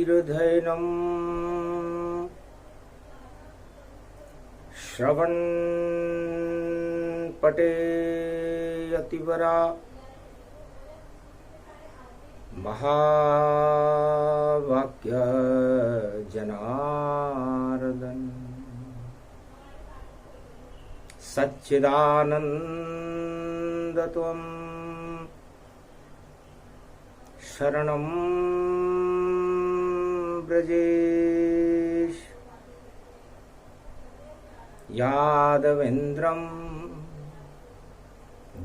शीर्धैनम् श्रवन् पठेयतिवरा महावाक्य जनार्दन सच्चिदानंद त्वं शरणं ब्रजेश यादवेन्द्रं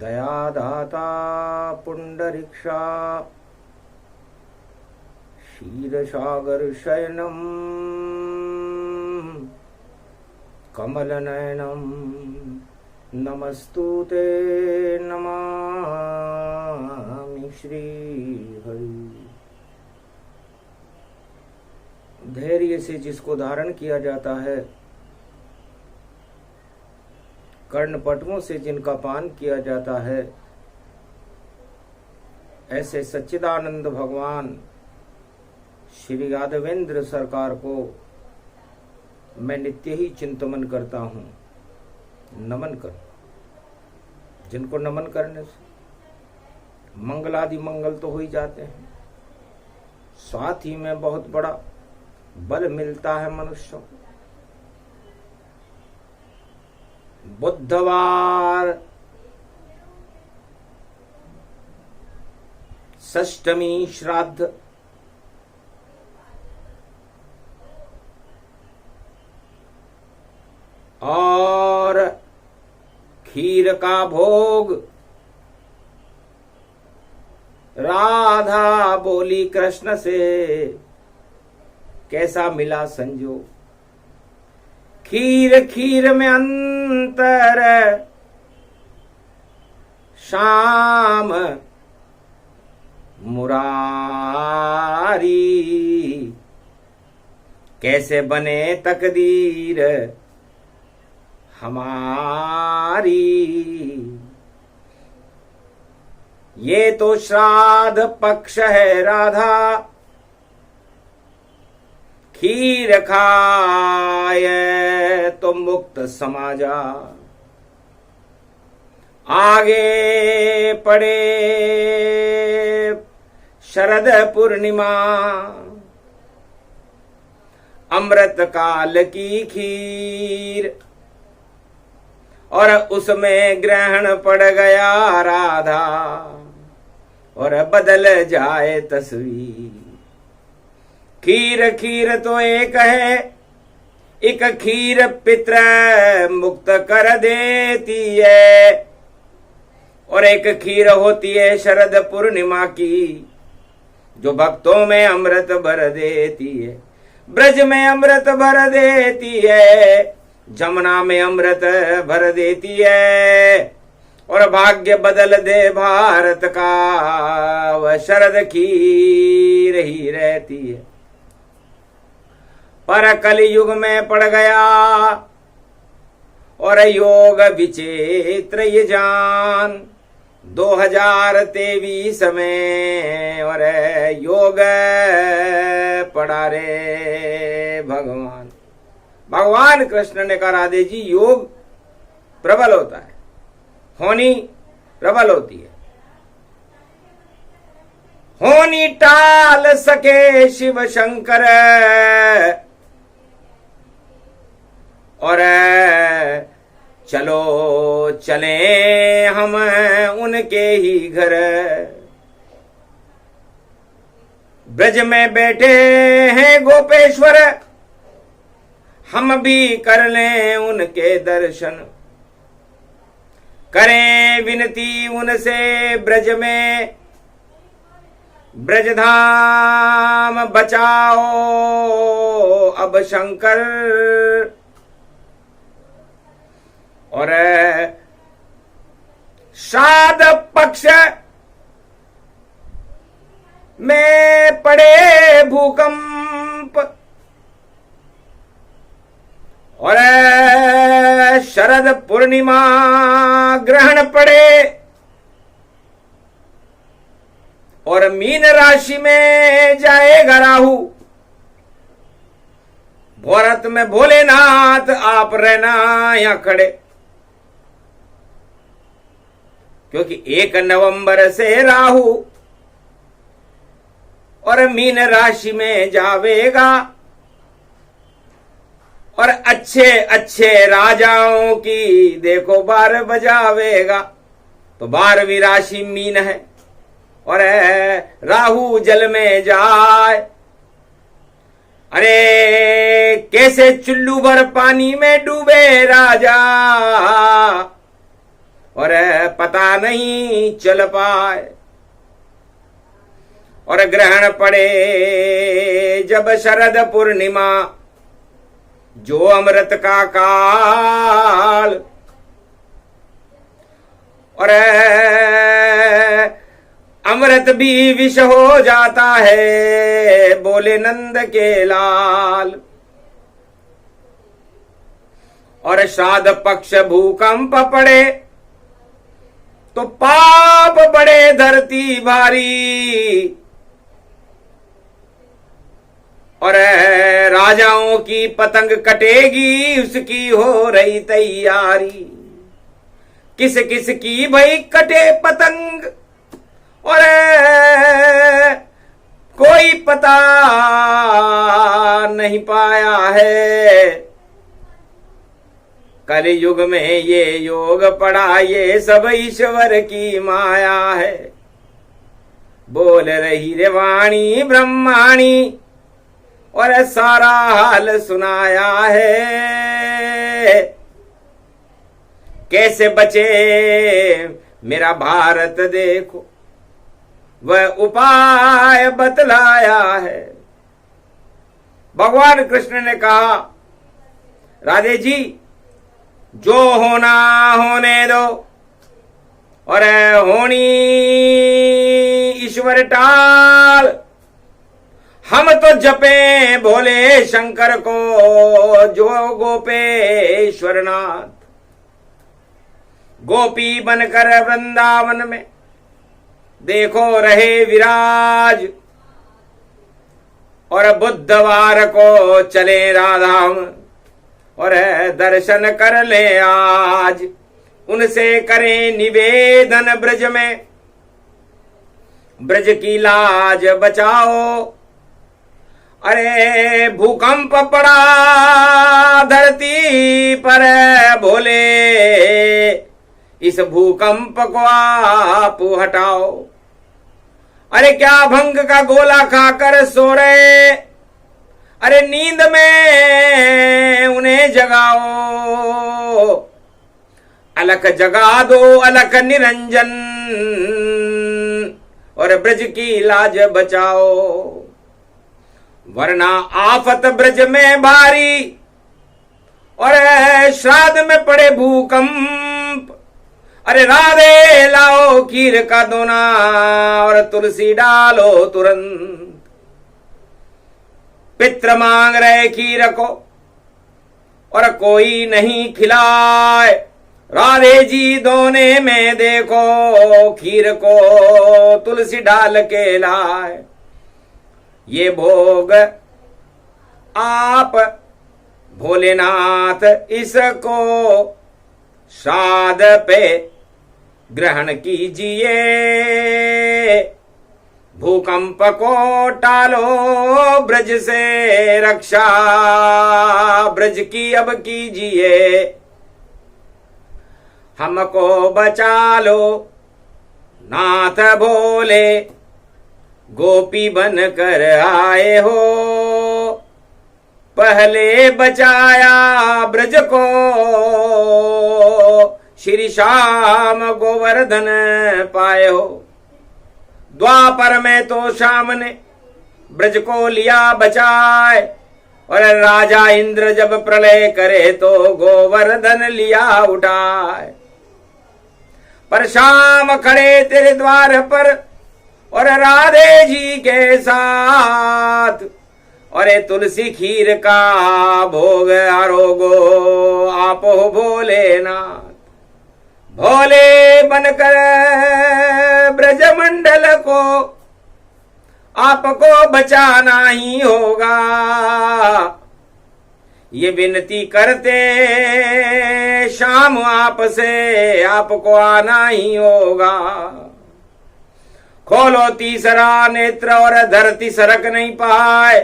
दयादाता पुंडरीक्षा क्षीरसागरशयनं कमलनयनं नमस्तुते नमामि श्रीहरि। धैर्य से जिसको धारण किया जाता है, कर्णपटुओं से जिनका पान किया जाता है, ऐसे सच्चिदानंद भगवान श्री यादवेंद्र सरकार को मैं नित्य ही चिंतन करता हूँ, नमन कर। जिनको नमन करने से मंगलादि मंगल तो हो ही जाते हैं, साथ ही में बहुत बड़ा बल मिलता है मनुष्य को। बुधवार षष्ठमी श्राद्ध और खीर का भोग। राधा बोली कृष्ण से कैसा मिला संजोग, खीर खीर में अंतर श्याम मुरारी, कैसे बने तकदीर हमारी। ये तो श्राद्ध पक्ष है राधा, खीर खाए तो मुक्त समाजा। आगे पड़े शरद पूर्णिमा, अमृत काल की खीर, और उसमें ग्रहण पड़ गया राधा और बदल जाए तस्वीर। खीर खीर तो एक है, एक खीर पितृ मुक्त कर देती है, और एक खीर होती है शरद पूर्णिमा की, जो भक्तों में अमृत भर देती है। ब्रज में अमृत भर देती है, जमुना में अमृत भर देती है, और भाग्य बदल दे भारत का, वह शरद खीर ही रहती है। पर कलयुग में पड़ गया और योग विचित्र ये जान, 2023 में और योग पड़ा रे भगवान। भगवान कृष्ण ने कहा राधे जी, योग प्रबल होता है, होनी प्रबल होती है। होनी टाल सके शिव शंकर, और चलो चले हम उनके ही घर। ब्रज में बैठे हैं गोपेश्वर, हम भी कर लें उनके दर्शन। करें विनती उनसे ब्रज में, ब्रजधाम बचाओ अब शंकर। और श्राद्ध पक्ष में पड़े भूकंप, और शरद पूर्णिमा ग्रहण पड़े, और मीन राशि में जाएगा राहु, औरत में भोलेनाथ आप रहना यहां खड़े, क्योंकि 1 नवंबर से राहु और मीन राशि में जावेगा और अच्छे अच्छे राजाओं की देखो बार बजावेगा। तो 12वीं राशि मीन है और राहु जल में जाए, अरे कैसे चुल्लू भर पानी में डूबे राजा और पता नहीं चल पाए। और ग्रहण पड़े जब शरद पूर्णिमा, जो अमृत का काल, और अमृत भी विष हो जाता है, बोले नंद के लाल। और श्राद्ध पक्ष भूकंप पड़े तो पाप बड़े धरती भारी, और राजाओं की पतंग कटेगी उसकी हो रही तैयारी। किस किस की भाई कटे पतंग और कोई पता नहीं पाया है। कलयुग में ये योग पड़ा, ये सब ईश्वर की माया है। बोल रही रे वाणी ब्रह्माणी और सारा हाल सुनाया है। कैसे बचे मेरा भारत देखो, वह उपाय बतलाया है। भगवान कृष्ण ने कहा, राधे जी जो होना होने दो, और होनी ईश्वर टाल। हम तो जपे भोले शंकर को, जो गोपेश्वर नाथ। गोपी बनकर वृंदावन में देखो रहे विराज, और बुधवार को चले राधाम और दर्शन कर ले आज। उनसे करें निवेदन ब्रज में, ब्रज की लाज बचाओ। अरे भूकंप पड़ा धरती पर भोले, इस भूकंप को आप हटाओ। अरे क्या भंग का गोला खाकर सो रहे, अरे नींद में उन्हें जगाओ। अलख जगा दो अलख निरंजन, और ब्रज की लाज बचाओ। वरना आफत ब्रज में भारी, और श्राद्ध में पड़े भूकंप। अरे राधे लाओ खीर का दोना, और तुलसी डालो तुरंत। पित्र मांग रहे खीर को, और कोई नहीं खिलाए। राधे जी दोने में देखो खीर को तुलसी डाल के लाए। ये भोग आप भोलेनाथ इसको श्राद्ध पे ग्रहण कीजिए। भूकंप को टालो, ब्रज से रक्षा ब्रज की अब कीजिए। हमको बचा लो नाथ भोले, गोपी बनकर आए हो। पहले बचाया ब्रज को, श्री श्याम गोवर्धन पाए हो। द्वापर में तो श्याम ने ब्रज को लिया बचाए, और राजा इंद्र जब प्रलय करे तो गोवर्धन लिया उठाए। पर श्याम खड़े तेरे द्वार पर, और राधे जी के साथ। और तुलसी खीर का भोग आरोगो आप हो भोलेनाथ। भोले बनकर ब्रजमंडल को आपको बचाना ही होगा। ये विनती करते शाम आपसे, आपको आना ही होगा। खोलो तीसरा नेत्र और धरती सरक नहीं पाए,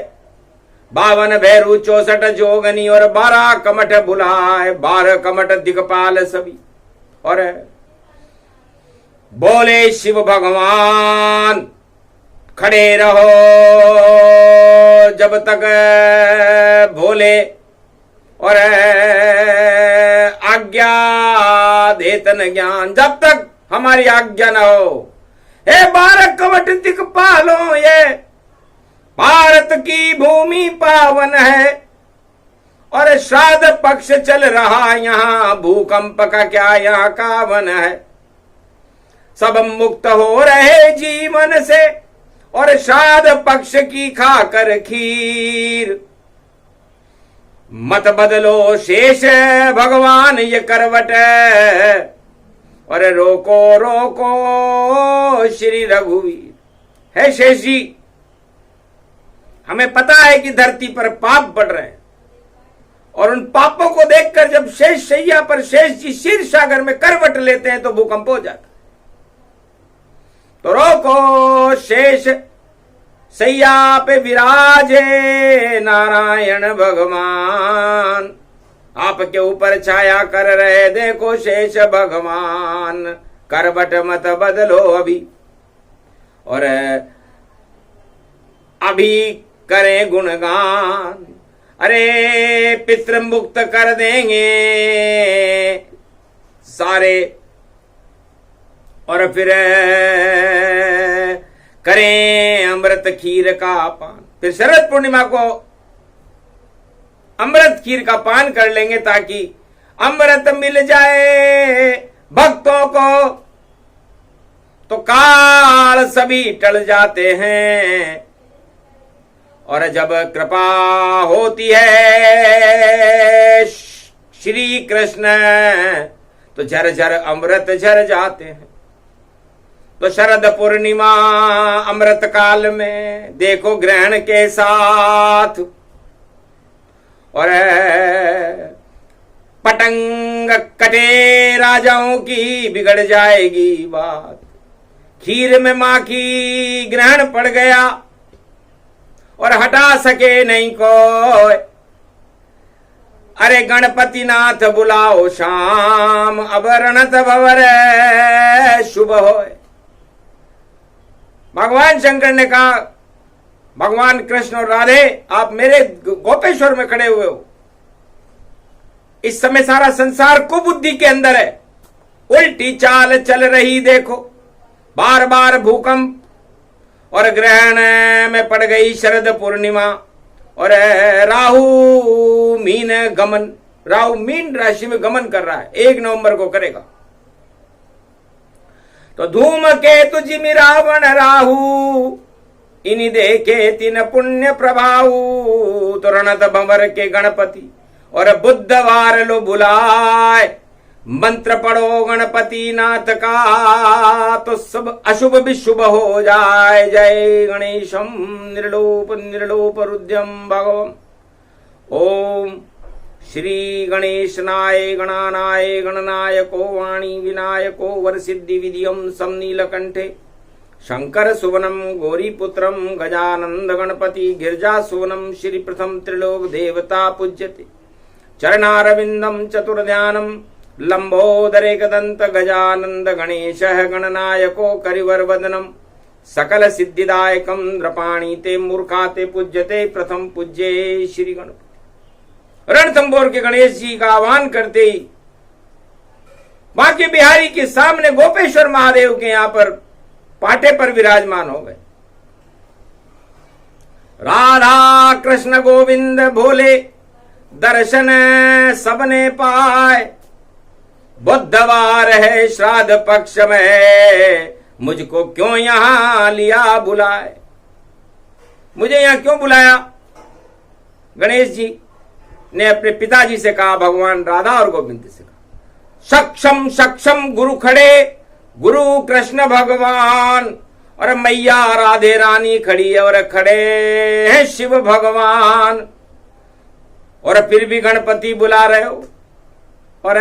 52 भैरू 64 जोगनी और 12 कमठ बुलाए, 12 कमठ दिक्पाल सभी। और बोले शिव भगवान खड़े रहो जब तक भोले और आज्ञा देतन ज्ञान, जब तक हमारी आज्ञा न हो। हे 12 कवट दिक्पालों, ये भारत की भूमि पावन है और श्राद्ध पक्ष चल रहा, यहां भूकंप का क्या यहाँ कावन है। सब मुक्त हो रहे जीवन से और श्राद्ध पक्ष की खाकर खीर। मत बदलो शेष भगवान ये करवट, और रोको रोको श्री रघुवीर। है शेष जी, हमें पता है कि धरती पर पाप बढ़ रहे हैं, और उन पापों को देखकर जब शेष शैया पर शेष जी क्षीर सागर में करवट लेते हैं तो भूकंप हो जाता है। तो रोको शेष सैया पे विराजे नारायण भगवान, आपके ऊपर छाया कर रहे देखो शेष भगवान। करवट मत बदलो अभी, और अभी करें गुणगान। अरे पितृ मुक्त कर देंगे सारे, और फिर करें अमृत खीर का पान। फिर शरद पूर्णिमा को अमृत खीर का पान कर लेंगे ताकि अमृत मिल जाए भक्तों को। तो काल सभी टल जाते हैं, और जब कृपा होती है श्री कृष्ण तो झर झर अमृत झर जाते हैं। तो शरद पूर्णिमा अमृत काल में देखो ग्रहण के साथ, और पतंग कटे राजाओं की बिगड़ जाएगी बात। खीर में माखी ग्रहण पड़ गया और हटा सके नहीं कोई। अरे गणपति नाथ बुलाओ शाम, अब रणत भवर शुभ होए। भगवान शंकर ने कहा, भगवान कृष्ण और राधे आप मेरे गोपेश्वर में खड़े हुए हो, इस समय सारा संसार कुबुद्धि के अंदर है, उल्टी चाल चल रही देखो, बार बार भूकंप, और ग्रहण में पड़ गई शरद पूर्णिमा, और राहु मीन गमन, राहु मीन राशि में गमन कर रहा है, 1 नवंबर को करेगा। तो धूम केतु जिमि रावण राहु, इन्हीं देखे तीन पुण्य प्रभाऊ। तो रणत भंवर के गणपति और बुधवार लो बुलाए, मंत्र पढ़ो गणपति नाथ का, तो सब अशुभ भी शुभ हो जाए। जय गणेशम निर्लोप निर्लोप रुद्रम भगवम। ओम श्री गणेशनाय गणानाय गणनायको वाणी विनायको वरसिद्धि विधियम समनीलकंठे शंकर सुवनम गौरीपुत्रम गजानंद गणपति गिरजा सुवनम श्री प्रथम त्रिलोक देवता पूज्यते। चरणारविंदम चतुर्ध्यानम लंबोदरेकदंत गजानंद गणेशः गणनायको करिवरवदनम सकल सिद्धिदायकम द्रपाणी ते मूर्खाते पूज्यते प्रथम पूज्ये श्री गणपति। रणथंबोर के गणेश जी का आह्वान करते ही बांके बिहारी के सामने गोपेश्वर महादेव के यहां पर पाटे पर विराजमान हो गए। राधा कृष्ण गोविंद भोले दर्शन सबने पाए, बुधवार है श्राद्ध पक्ष में, मुझको क्यों यहां लिया बुलाए। मुझे यहां क्यों बुलाया? गणेश जी ने अपने पिताजी से कहा, भगवान राधा और गोविंद से कहा। सक्षम सक्षम गुरु खड़े, गुरु कृष्ण भगवान और मैया राधे रानी खड़ी है, और खड़े हैं शिव भगवान। और फिर भी गणपति बुला रहे हो, और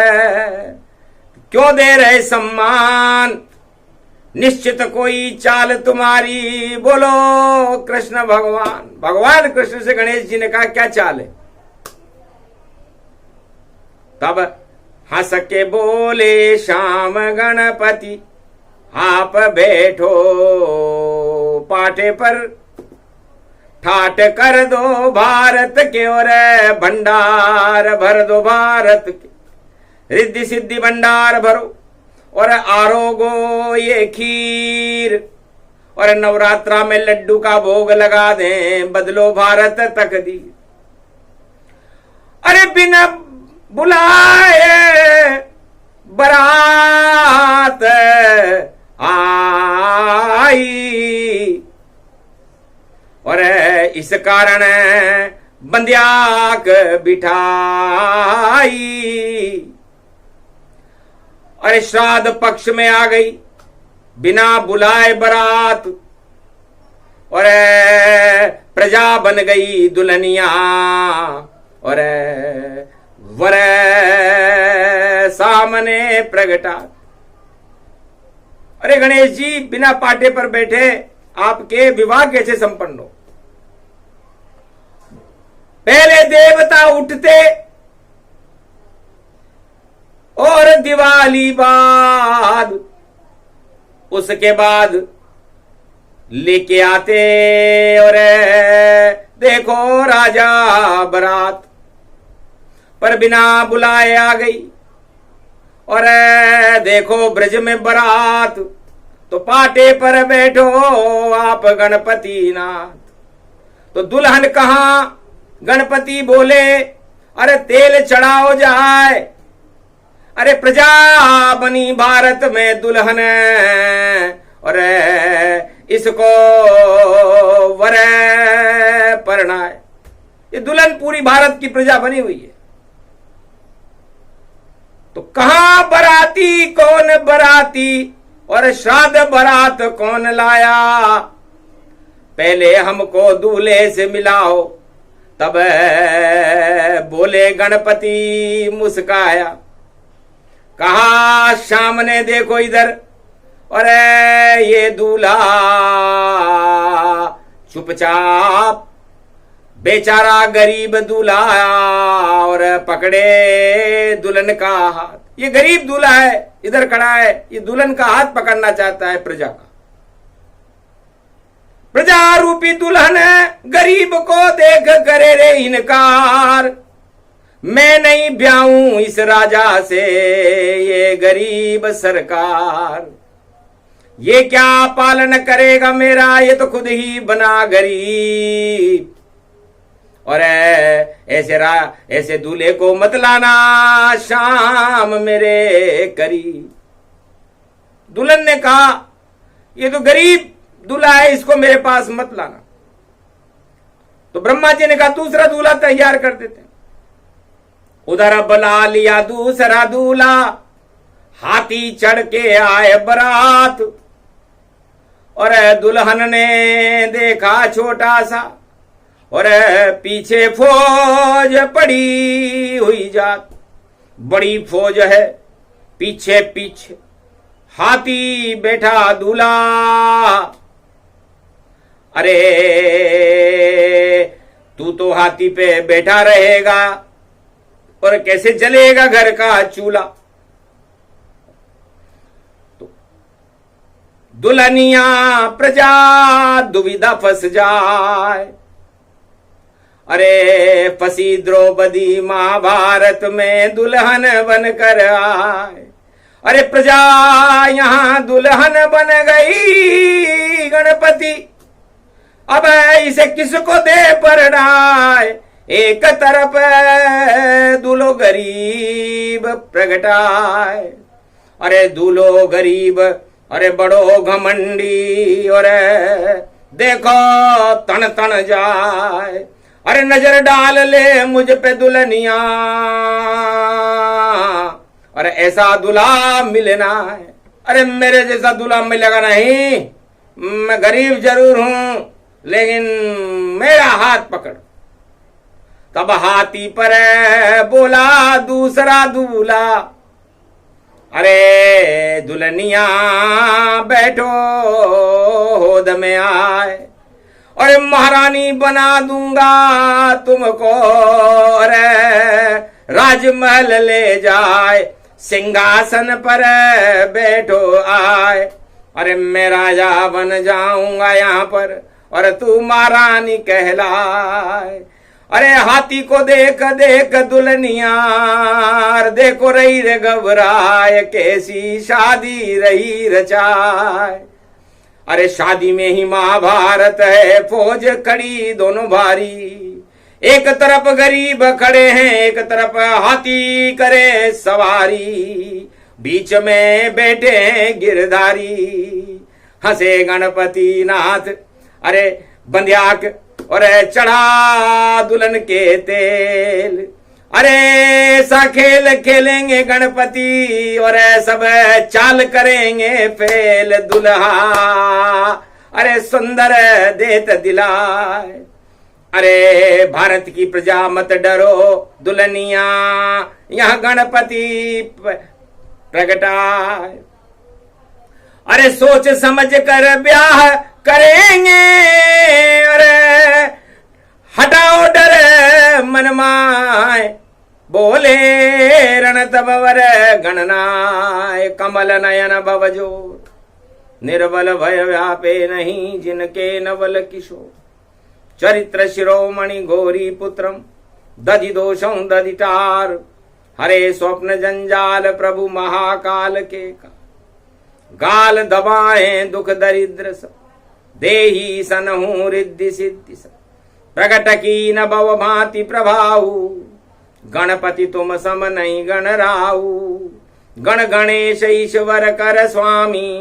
क्यों दे रहे सम्मान, निश्चित कोई चाल तुम्हारी। बोलो कृष्ण भगवान। भगवान कृष्ण से गणेश जी ने कहा क्या चाल है? तब हंस के बोले श्याम गणपति, आप बैठो पाटे पर, ठाट कर दो भारत के, और भंडार भर दो भारत के, रिद्धि सिद्धि भंडार भरो, और आरोगो ये खीर, और नवरात्रा में लड्डू का भोग लगा दें, बदलो भारत तकदीर। अरे बिना बुलाए बरात आई, और इस कारण बंदियाक बिठाई। अरे श्राद्ध पक्ष में आ गई बिना बुलाए बरात, और प्रजा बन गई दुल्हनिया, और वर सामने प्रगटा। अरे गणेश जी बिना पाटे पर बैठे आपके विवाह कैसे संपन्न हो? पहले देवता उठते और दिवाली बाद, उसके बाद लेके आते और देखो राजा बरात, पर बिना बुलाए आ गई। और देखो ब्रज में बरात, तो पाटे पर बैठो आप गणपति नाथ। तो दुल्हन कहां? गणपति बोले अरे तेल चढ़ाओ जाए, अरे प्रजा बनी भारत में दुल्हन, और इसको वर परणाए। ये दुल्हन पूरी भारत की प्रजा बनी हुई है। तो कहां बराती, कौन बराती, और श्राद्ध बरात कौन लाया? पहले हमको दूल्हे से मिलाओ। तब बोले गणपति मुस्काया, कहा शाम ने देखो इधर, और ये दूल्हा चुपचाप बेचारा गरीब दूल्हा, और पकड़े दुल्हन का हाथ। ये गरीब दूल्हा है, इधर खड़ा है, ये दुल्हन का हाथ पकड़ना चाहता है प्रजा का। प्रजा रूपी दुल्हन गरीब को देख करे रे इनकार, मैं नहीं ब्याऊं इस राजा से ये गरीब सरकार। ये क्या पालन करेगा मेरा, ये तो खुद ही बना गरीब। और ऐसे दूल्हे को मत लाना शाम मेरे करीब। दुल्हन ने कहा ये तो गरीब दूल्हा है, इसको मेरे पास मत लाना। तो ब्रह्मा जी ने कहा दूसरा दूल्हा तैयार कर देते। उधर बुला लिया दूसरा दूल्हा, हाथी चढ़ के आए बरात, और दुल्हन ने देखा छोटा सा, और पीछे फौज पड़ी हुई जात। बड़ी फौज है पीछे पीछे, हाथी बैठा दूल्हा। अरे तू तो हाथी पे बैठा रहेगा, और कैसे जलेगा घर का चूल्हा? तो दुल्हनिया प्रजा दुविधा फंस जाए। अरे फंसी द्रौपदी महाभारत में दुल्हन बनकर आए। अरे प्रजा यहां दुल्हन बन गई गणपति, अब इसे किसको दे परणाए? एक तरफ दूल्हो गरीब प्रगटाए। अरे दूल्हो गरीब, अरे बड़ो घमंडी, और देखो तन तन जाए। अरे नजर डाल ले मुझ पे दुल्हनिया, और ऐसा दूल्हा मिलना है। अरे मेरे जैसा दूल्हा मिलेगा नहीं, मैं गरीब जरूर हूं लेकिन मेरा हाथ पकड़। तब हाथी पर बोला दूसरा दूल्हा, अरे दुल्हनिया बैठो होद में आए, और महारानी बना दूंगा तुमको, अरे राजमहल ले जाए, सिंहासन पर बैठो आए, अरे मैं राजा बन जाऊंगा यहाँ पर और तू महारानी कहलाए। अरे हाथी को देख देख दुल्हनिया, देखो रही रे घबराए, कैसी शादी रही रचाए। अरे शादी में ही महाभारत है, फौज खड़ी दोनों भारी, एक तरफ गरीब खड़े हैं, एक तरफ हाथी करे सवारी, बीच में बैठे हैं गिरधारी। हंसे गणपति नाथ अरे बंध्याक, और चढ़ा दुल्हन के तेल, अरे ऐसा खेल खेलेंगे गणपति और सब चाल करेंगे फेल, दुल्हा अरे सुंदर देत दिलाए। अरे भारत की प्रजा मत डरो दुल्हनिया, यहाँ गणपति प्रगटाए। अरे सोच समझ कर ब्याह करेंगे, अरे हटाओ डर मन माए, बोले रण तब वर गणनाय, कमल नयन भवजोर, निर्बल भय व्यापे नहीं जिनके नवल किशोर, चरित्र शिरोमणि घोरी पुत्रम दधि दोषं दधिटार, हरे स्वप्न जंजाल प्रभु महाकाल के का, गाल दबाए दुख दरिद्र सब, देही सनहु रिद्धि सिद्धि सब, प्रगट की न भव भांति प्रभाऊ, गणपति तुम सम नहीं गण राऊ, गण गणेश ईश्वर कर स्वामी,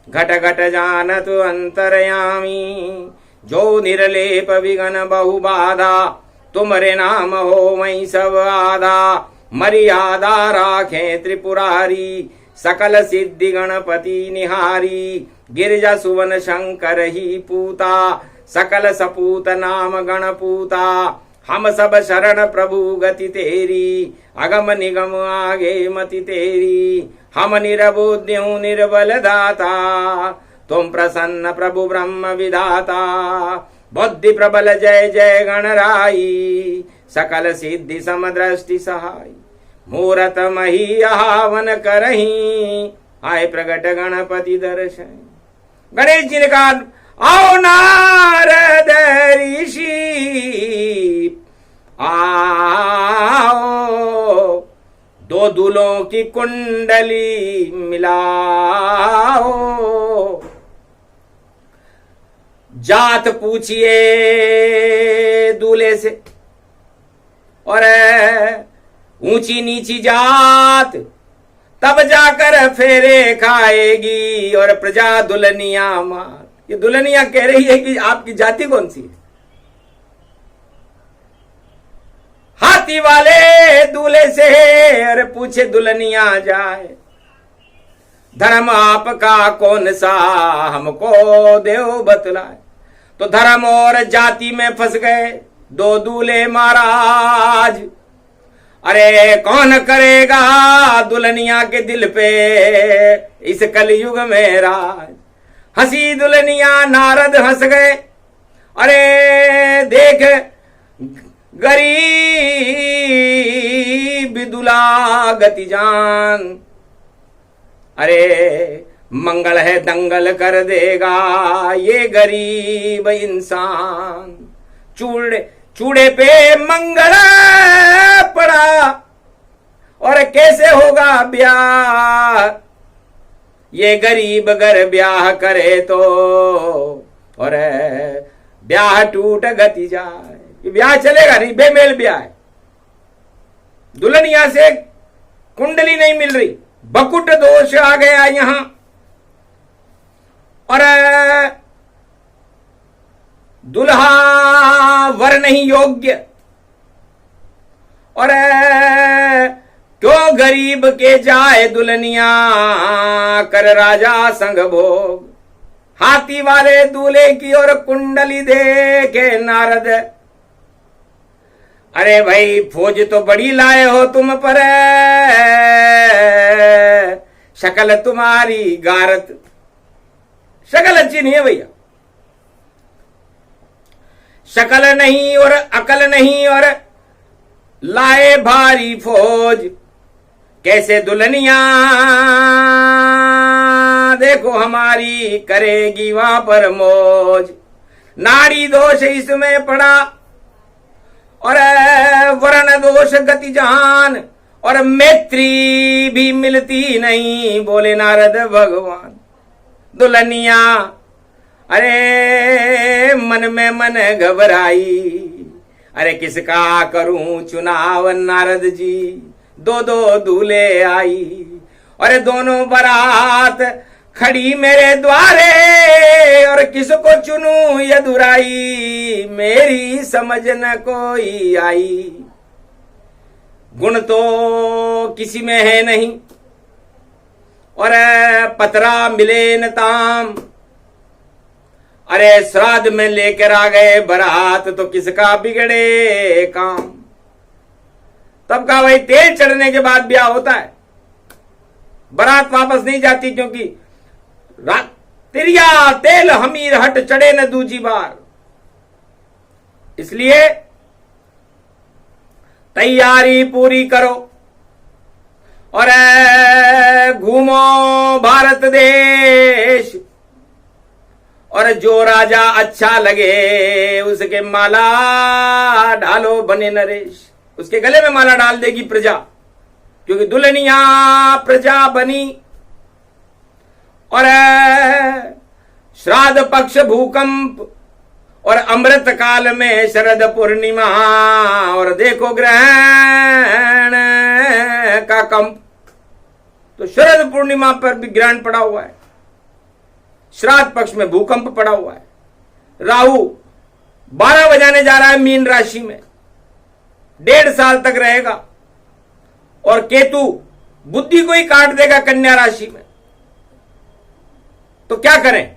घट घट जानत अंतरयामी, जो निर्लेप विघन बहु बाधा, तुमरे नाम हो वही सब आधा, मर्यादा राखे त्रिपुरारी, सकल सिद्धि गणपति निहारी, गिरिजा सुवन शंकर ही पूता, सकल सपूत नाम गणपूता, हम सब शरण प्रभु गति तेरी, अगम निगम आगे मति तेरी, हम निरबुद्ध्यु निर्बल दाता, तुम प्रसन्न प्रभु ब्रह्म विधाता, बुद्धि प्रबल जय जय गणराई, सकल सिद्धि समदृष्टि सहाय, मूरत मही आवन करही, आए प्रगट गणपति दर्शन। गणेश जी ने कहा आओ नारद ऋषि आओ, दो दूल्हों की कुंडली मिलाओ, जात पूछिए दूल्हे से, और ऊंची नीची जात तब जाकर फेरे खाएगी, और प्रजा दुल्हनिया मार। ये दुल्हनिया कह रही है कि आपकी जाति कौन सी है। हाथी वाले दूल्हे से अरे पूछे दुल्हनिया जाए, धर्म आपका कौन सा हमको देव बतलाए। तो धर्म और जाति में फंस गए दो दूल्हे महाराज। अरे कौन करेगा दुल्हनिया के दिल पे इस कलयुग में राज। हंसी दुल्हनिया नारद हंस गए। अरे देख गरीब दुला गति जान, अरे मंगल है दंगल कर देगा ये गरीब इंसान। चूड़े पे मंगल पड़ा और कैसे होगा ब्याह, ये गरीब अगर ब्याह करे तो और ब्याह टूट गति जाए। ये ब्याह चलेगा नहीं, बेमेल ब्याह है। दुल्हनिया से कुंडली नहीं मिल रही, बकुट दोष आ गया यहां। और दुल्हा वर नहीं योग्य, और क्यों गरीब के जाए दुल्हनिया कर राजा संग भोग। हाथी वाले दूल्हे की ओर कुंडली देखे नारद, अरे भाई फौज तो बड़ी लाए हो तुम पर, शक्ल तुम्हारी गारत। शक्ल अच्छी नहीं है भैया, शक्ल नहीं और अकल नहीं, और लाए भारी फौज। कैसे दुल्हनिया देखो हमारी करेगी वहां पर मौज। नाड़ी दोष इसमें पड़ा और वर्ण दोष गति जहान, और मैत्री भी मिलती नहीं, बोले नारद भगवान। दुल्हनिया अरे मन में मन घबराई, अरे किसका करूं चुनाव नारद जी। दो दो दूल्हे आई, और दोनों बारात खड़ी मेरे द्वारे, और किसको चुनूं ये दुराई, मेरी समझ न कोई आई। गुण तो किसी में है नहीं, और पतरा मिले न ताम। अरे श्राद्ध में लेकर आ गए बारात, तो किसका बिगड़े काम। तब कहा भाई तेल चढ़ने के बाद ब्याह होता है, बारात वापस नहीं जाती, क्योंकि तिरिया तेल हमीर हट चढ़े न दूजी बार। इसलिए तैयारी पूरी करो और घूमो भारत देश, और जो राजा अच्छा लगे उसके माला डालो बने नरेश। उसके गले में माला डाल देगी प्रजा, क्योंकि दुल्हनिया प्रजा बनी। और श्राद्ध पक्ष भूकंप, और अमृत काल में शरद पूर्णिमा, और देखो ग्रहण का कंप। तो शरद पूर्णिमा पर भी ग्रहण पड़ा हुआ है, श्राद्ध पक्ष में भूकंप पड़ा हुआ है। राहु 12 बजाने जा रहा है मीन राशि में, 1.5 साल तक रहेगा, और केतु बुद्धि को ही काट देगा कन्या राशि में। तो क्या करें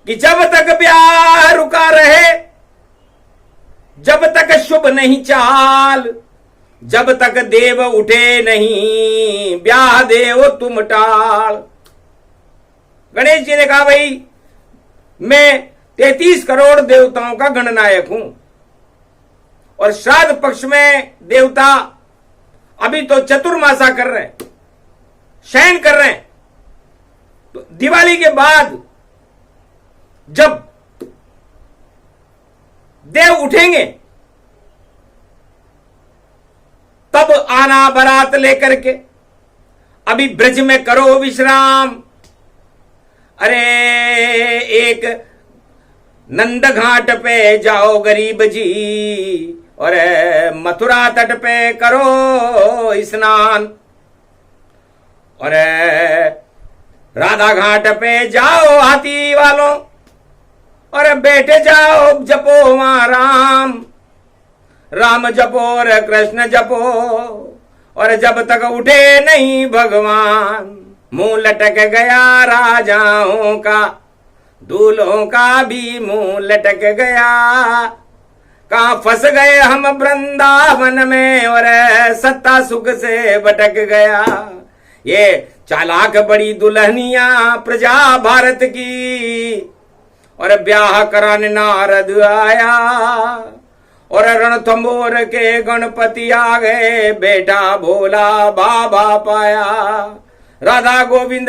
कि जब तक ब्याह रुका रहे, जब तक शुभ नहीं चाल, जब तक देव उठे नहीं, ब्याह देव तुम टाल। गणेश जी ने कहा भाई मैं 33 करोड़ देवताओं का गणनायक हूं, और श्राद्ध पक्ष में देवता अभी तो चतुर्मासा कर रहे हैं, शयन कर रहे हैं। तो दिवाली के बाद जब देव उठेंगे तब आना बारात लेकर के। अभी ब्रज में करो विश्राम। अरे एक नंद घाट पे जाओ गरीब जी, और मथुरा तट पे करो स्नान, और राधा घाट पे जाओ हाथी वालों, और बैठे जाओ जपो वहां राम, राम जपो और कृष्ण जपो, और जब तक उठे नहीं भगवान, मुंह लटक गया राजाओं का, दूल्हों का भी मुंह लटक गया। कहां फंस गए हम वृंदावन में, और सत्ता सुख से भटक गया। ये चालाक बड़ी दुल्हनिया प्रजा भारत की, और ब्याह कराने नारद आया, और रणथंभोर के गणपति आ गए, बेटा भोला बाबा पाया। राधा गोविंद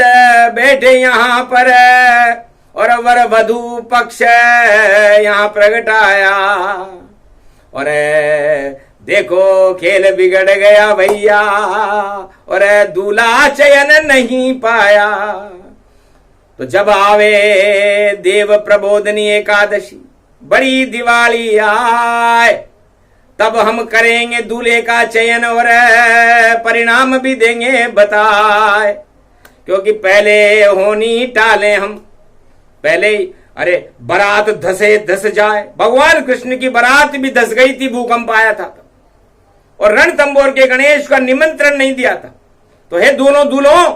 बैठे यहाँ पर, और वर वधू पक्ष यहाँ प्रगटाया, और देखो खेल बिगड़ गया भैया, और दूल्हा चयन नहीं पाया। तो जब आवे देव प्रबोधनी एकादशी, बड़ी दिवाली आए, तब हम करेंगे दूल्हे का चयन, और परिणाम भी देंगे बताए। क्योंकि पहले होनी टाले हम, पहले अरे बारात धसे धस जाए। भगवान कृष्ण की बारात भी धस गई थी, भूकंप आया था, और रणथंभौर के गणेश का निमंत्रण नहीं दिया था। तो हे दोनों दूल्हों,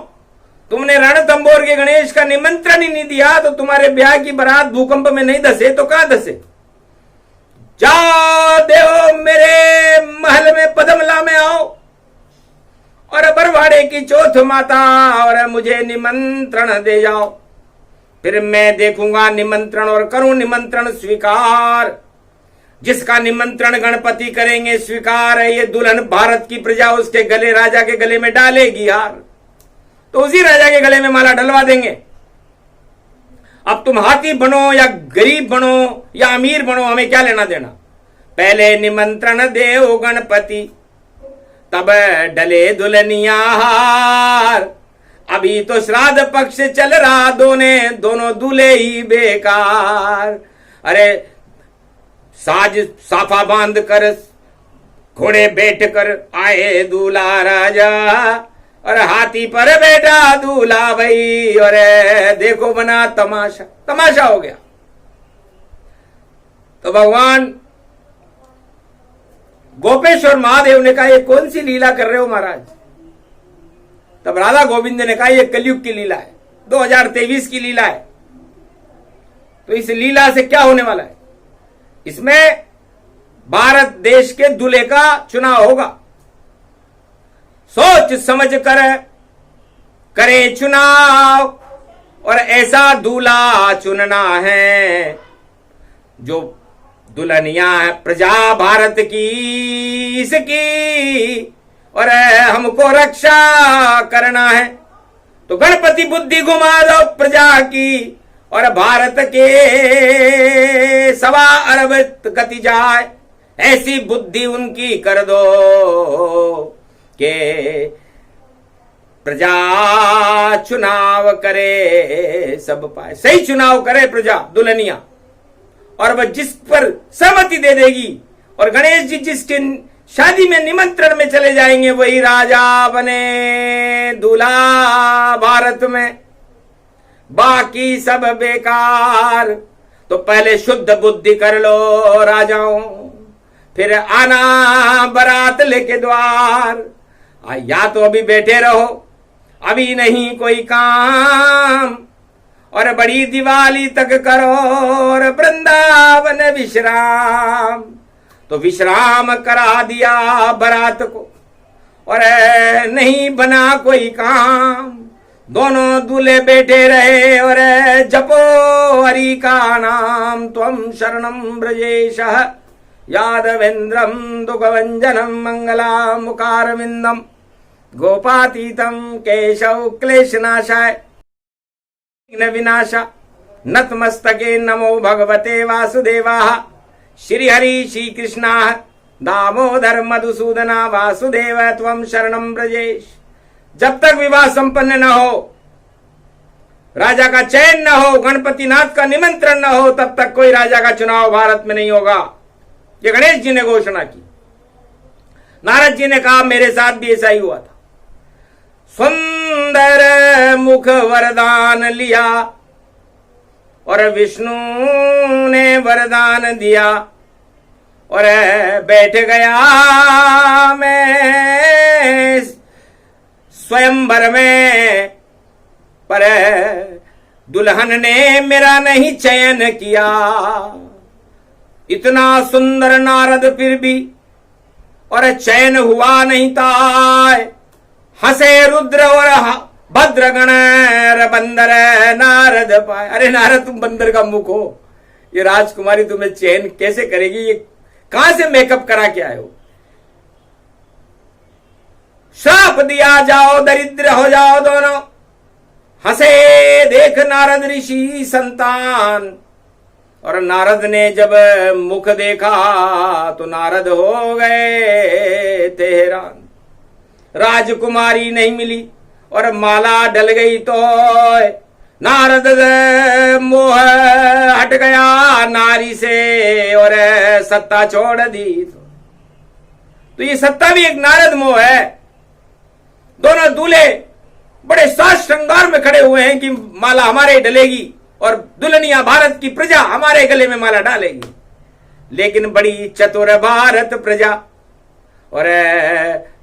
तुमने रणथंभौर के गणेश का निमंत्रण ही नहीं दिया, तो तुम्हारे ब्याह की बारात भूकंप में नहीं धसे तो कहां धसे। जाओ देव मेरे महल में पदमला में आओ और बरवाड़े की चौथ माता और मुझे निमंत्रण दे जाओ, फिर मैं देखूंगा निमंत्रण और करूं निमंत्रण स्वीकार। जिसका निमंत्रण गणपति करेंगे स्वीकार है, ये दुल्हन भारत की प्रजा उसके गले, राजा के गले में डालेगी हार, तो उसी राजा के गले में माला डलवा देंगे। अब तुम हाथी बनो या गरीब बनो या अमीर बनो, हमें क्या लेना देना। पहले निमंत्रण देओ गणपति, तब डले दुल्हनिया हार। अभी तो श्राद्ध पक्ष चल रहा, दोनों दूल्हे ही बेकार। अरे साज साफा बांध कर घोड़े बैठ कर आए दूल्हा राजा, और हाथी पर बैठा दूल्हा भाई, और देखो बना तमाशा, तमाशा हो गया। तो भगवान गोपेश्वर महादेव ने कहा ये कौन सी लीला कर रहे हो महाराज। तब राधा गोविंद ने कहा ये कलयुग की लीला है, 2023 की लीला है। तो इस लीला से क्या होने वाला है, इसमें भारत देश के दूल्हे का चुनाव होगा। सोच समझ कर करे चुनाव, और ऐसा दूल्हा चुनना है जो दुल्हनिया है प्रजा भारत की इसकी, और हमको रक्षा करना है। तो गणपति बुद्धि घुमा दो प्रजा की, और भारत के 1.25 अरब गति जाए, ऐसी बुद्धि उनकी कर दो के प्रजा चुनाव करे सब पाए। सही चुनाव करे प्रजा दुल्हनिया, और वह जिस पर सहमति दे देगी, और गणेश जी जिसके शादी में निमंत्रण में चले जाएंगे वही राजा बने दूल्हा भारत में, बाकी सब बेकार। तो पहले शुद्ध बुद्धि कर लो राजाओं, फिर आना बारात लेके द्वार। या तो अभी बैठे रहो, अभी नहीं कोई काम, और बड़ी दिवाली तक करो और वृंदावन विश्राम। तो विश्राम करा दिया बारात को, और नहीं बना कोई काम। दोनों दूल्हे बैठे रहे और जपो हरि का नाम। त्वं शरणं ब्रजेश यादवेन्द्रं दुःखभंजनं मंगलामुकारविंदम गोपातीतं केशव क्लेशनाशाय विघ्न विनाशा। नतमस्तके नमो भगवते वासुदेवाः। श्री हरि श्री कृष्णा दामोदर मधुसूदना वासुदेव त्वं शरणं ब्रजेश। जब तक विवाह संपन्न न हो, राजा का चयन न हो, गणपति नाथ का निमंत्रण न हो, तब तक कोई राजा का चुनाव भारत में नहीं होगा। ये गणेश जी ने घोषणा की। नारद जी ने कहा मेरे साथ भी ऐसा ही हुआ था। सुंदर मुख वरदान लिया, और विष्णु ने वरदान दिया, और बैठ गया मैं स्वयंवर में। पर दुल्हन ने मेरा नहीं चयन किया। इतना सुंदर नारद फिर भी, और चयन हुआ नहीं था। हंसे रुद्र और भद्र गण बंदर नारद पाए। अरे नारद तुम बंदर का मुख हो, ये राजकुमारी तुम्हें चयन कैसे करेगी, ये कहां से मेकअप करा के आए हो। श्राप दिया जाओ दरिद्र हो जाओ दोनों। हंसे देख नारद ऋषि संतान। और नारद ने जब मुख देखा तो नारद हो गए थे हैरान। राजकुमारी नहीं मिली और माला डल गई तो नारद मोह हट गया नारी से, और सत्ता छोड़ दी। तो ये सत्ता भी एक नारद मोह है। दोनों दूल्हे बड़े साज श्रृंगार में खड़े हुए हैं कि माला हमारे डलेगी और दुल्हनिया भारत की प्रजा हमारे गले में माला डालेगी। लेकिन बड़ी चतुर भारत प्रजा, और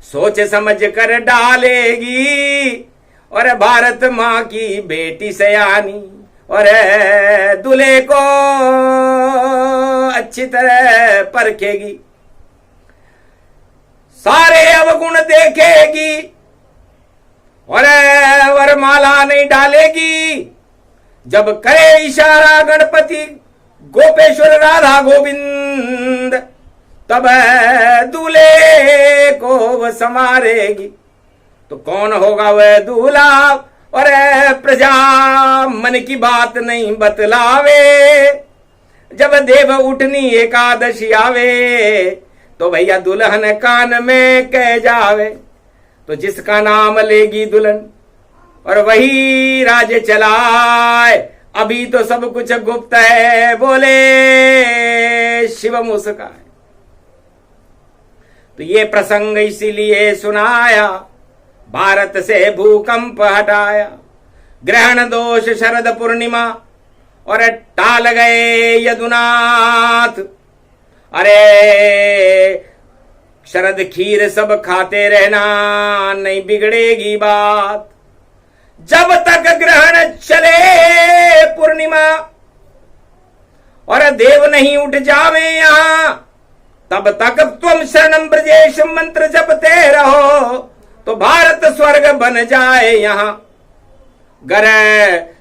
सोच समझ कर डालेगी। और भारत माँ की बेटी सयानी, और दूल्हे को अच्छी तरह परखेगी, सारे अवगुण देखेगी और वरमाला नहीं डालेगी। जब करे इशारा गणपति गोपेश्वर राधा गोविंद, तब दूल्हे को वह संवारेगी। तो कौन होगा वह दूल्हा? और प्रजा मन की बात नहीं बतलावे। जब देव उठनी एकादशी आवे, तो भैया दुल्हन कान में कह जावे। तो जिसका नाम लेगी दुल्हन और वही राज्य चलाए। अभी तो सब कुछ गुप्त है, बोले शिव मुस्काए। तो ये प्रसंग इसीलिए सुनाया, भारत से भूकंप हटाया। ग्रहण दोष शरद पूर्णिमा और टाल गए यदुनाथ। अरे शरद खीर सब खाते रहना, नहीं बिगड़ेगी बात। जब तक ग्रहण चले पूर्णिमा और देव नहीं उठ जावे यहां, तब तक तुम शरणम ब्रजेश मंत्र जपते रहो, तो भारत स्वर्ग बन जाए यहां। गर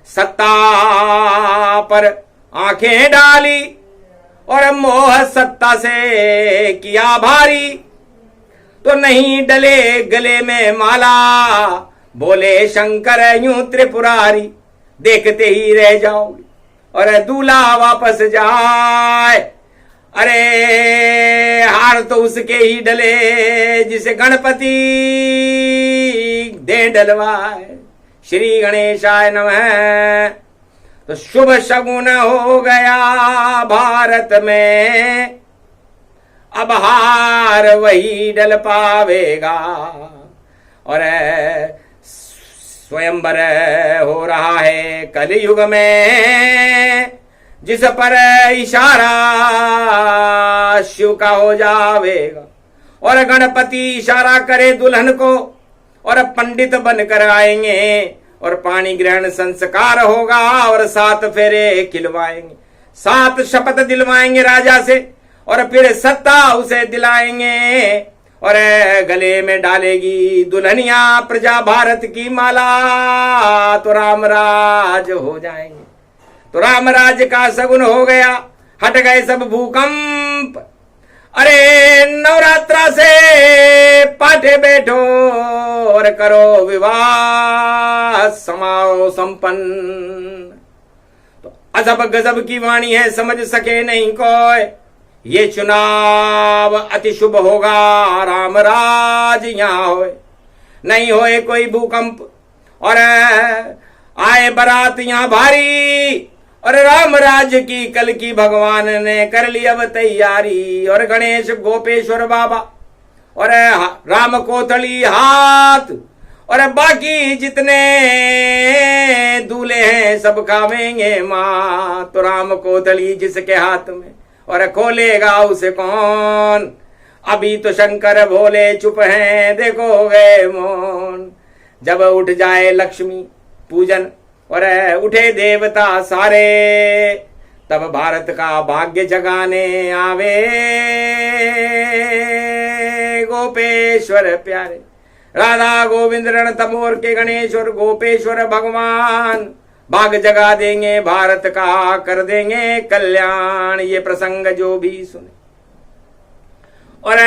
सत्ता पर आंखें डाली और मोह सत्ता से किया भारी, तो नहीं डले गले में माला, बोले शंकर यूं त्रिपुरारी। देखते ही रह जाओगे और दूल्हा वापस जाए। अरे हार तो उसके ही डले जिसे गणपति दे डलवाए। श्री गणेशाय नमः। तो शुभ शगुन हो गया भारत में, अब हार वही डल पावेगा। और स्वयंवर हो रहा है कलयुग में, जिस पर इशारा शिव का हो जावेगा। और गणपति इशारा करे दुल्हन को और पंडित बनकर आएंगे और पाणी ग्रहण संस्कार होगा और 7 फेरे खिलवाएंगे, 7 शपथ दिलवाएंगे राजा से और फिर सत्ता उसे दिलाएंगे और गले में डालेगी दुल्हनिया प्रजा भारत की माला, तो रामराज हो जाएंगे। तो रामराज का सगुन हो गया, हट गए सब भूकंप। अरे नवरात्रा से पाठे बैठो और करो विवाह समाओ संपन्न। तो अजब गजब की वाणी है, समझ सके नहीं कोई। ये चुनाव अति शुभ होगा, रामराज यहाँ होए, नहीं होए कोई भूकंप। और आए बारात यहाँ भारी और रामराज की कल की भगवान ने कर ली अब तैयारी। और गणेश गोपेश्वर बाबा और राम कोथली हाथ और बाकी जितने दूल्हे हैं सब खावेंगे मां। तो राम कोथली जिसके हाथ में और खोलेगा उसे कौन? अभी तो शंकर भोले चुप हैं, देखो गए मौन। जब उठ जाए लक्ष्मी पूजन और उठे देवता सारे, तब भारत का भाग्य जगाने आवे गोपेश्वर प्यारे। राधा गोविंद रण तमोर के गणेश और गोपेश्वर भगवान भाग जगा देंगे भारत का, कर देंगे कल्याण। ये प्रसंग जो भी सुने। और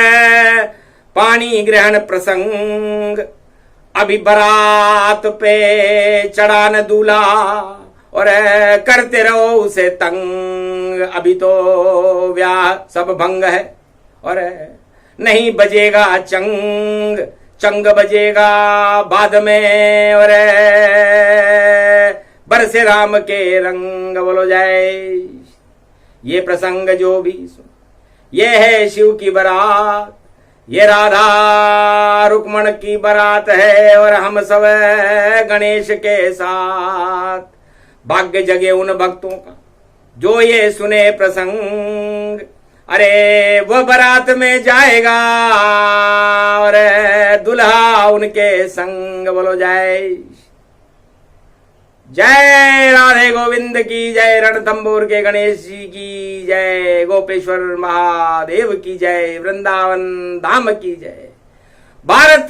पानी ग्रहण प्रसंग, अभी बारात पे चढ़ा न दूल्हा और करते रहो उसे तंग। अभी तो ब्याह सब भंग है और नहीं बजेगा चंग, चंग बजेगा बाद में और बरसे राम के रंग। बोलो जय। ये प्रसंग जो भी सुन, ये है शिव की बारात, ये राधा रुक्मण की बारात है और हम सब गणेश के साथ। भाग्य जगे उन भक्तों का जो ये सुने प्रसंग। अरे वो बारात में जाएगा और दुल्हा उनके संग। बोलो जय। जय राधे गोविंद की जय, रणथंबोर के गणेश जी की जय, गोपेश्वर महादेव की जय, वृंदावन धाम की जय। भारत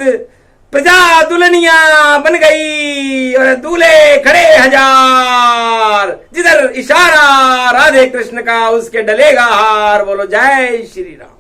प्रजा दुल्हनिया बन गई और दूल्हे खड़े हजार, जिधर इशारा राधे कृष्ण का उसके डलेगा हार। बोलो जय श्री राम।